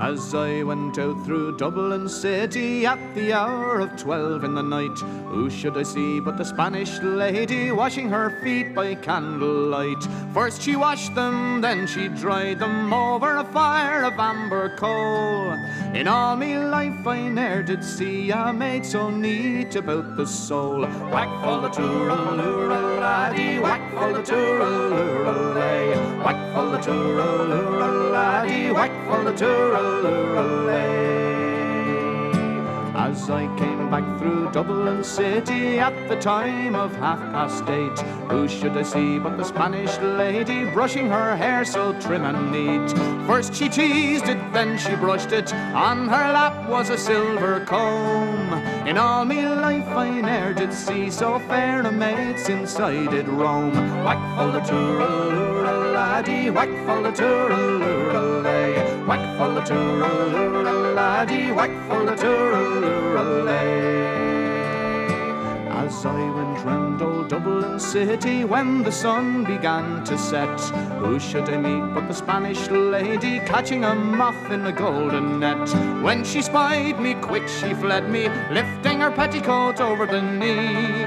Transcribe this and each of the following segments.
As I went out through Dublin city at the hour of 12 in the night, who should I see but the Spanish lady washing her feet by candlelight. First she washed them, then she dried them over a fire of amber coal. In all me life I ne'er did see a maid so neat about the soul. Whack full the tooraloora laddie, whack full the tooraloora lay, whack full the tooraloora laddie, whack full the tooraloora. As I came back through Dublin city at the time of 8:30, who should I see but the Spanish lady brushing her hair so trim and neat. First she teased it, then she brushed it, on her lap was a silver comb. In all me life I ne'er did see so fair a maid since I did roam. Whack full the tooraloora laddie, whack full the tooraloora lay, whack full the tooraloora laddie, whack full the tooraloora lay. As I went round old Dublin city when the sun began to set, who should I meet but the Spanish lady catching a moth in a golden net. When she spied me, quick she fled me, lifting her petticoat over the knee.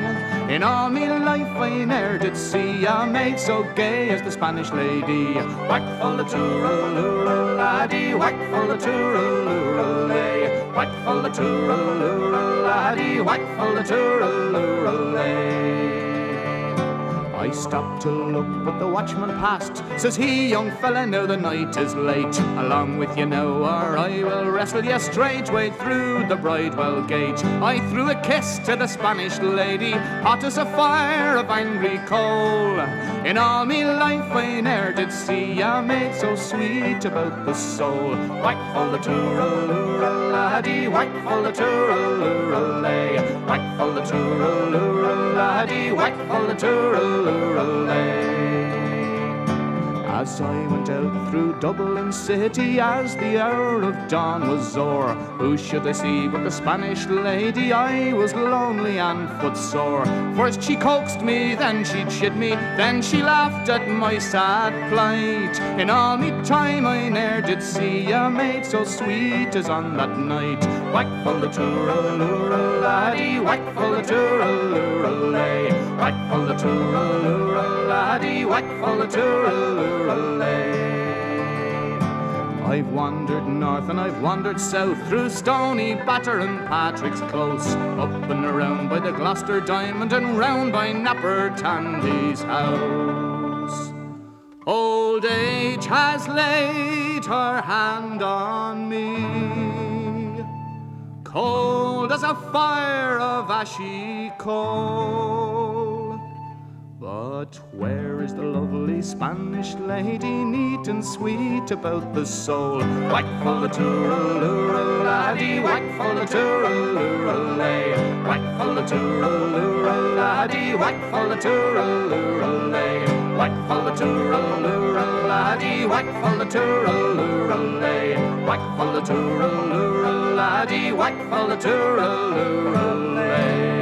In all me life I ne'er did see a maid so gay as the Spanish lady. Whack full the tooraloora laddie, whack full the tooraloora lay, whack full the tooraloora laddie, whack full the tooraloora lay. I stopped to look, but the watchman passed. Says he, young fella, now the night is late. Along with you now, or I will wrestle you straightway through the Bridewell gate. I threw a kiss to the Spanish lady, hot as a fire of angry coal. In all me life I ne'er did see a maid so sweet about the soul. Whack full the tooraloora laddie, whack full the tooraloora lay, whack full the tooraloora laddie, whack full the tooraloora lay. As I went out through Dublin city as the hour of dawn was o'er, who should I see but the Spanish lady? I was lonely and footsore. First she coaxed me, then she chid me, then she laughed at my sad plight. In all me time I ne'er did see a maid so sweet as on that night. Whack full the tooraloora laddie, whack full the tooraloora lay, whack full the tooraloora laddie, whack full the tooraloora lay. I've wandered north and I've wandered south, through Stony Batter and Patrick's Close, up and around by the Gloucester Diamond and round by Napper Tandy's house. Old age has laid her hand on me, cold as a fire of ashy coal. But where is the lovely Spanish lady, neat and sweet about the soul? Whack full the tooraloora laddie, whack full the tooraloora lay, whack full the tooraloora laddie, whack full the tooraloora lay, whack full the tooraloora laddie, whack full the tooraloora lay, whack full the tooraloora laddie, whack full the tooraloora lay.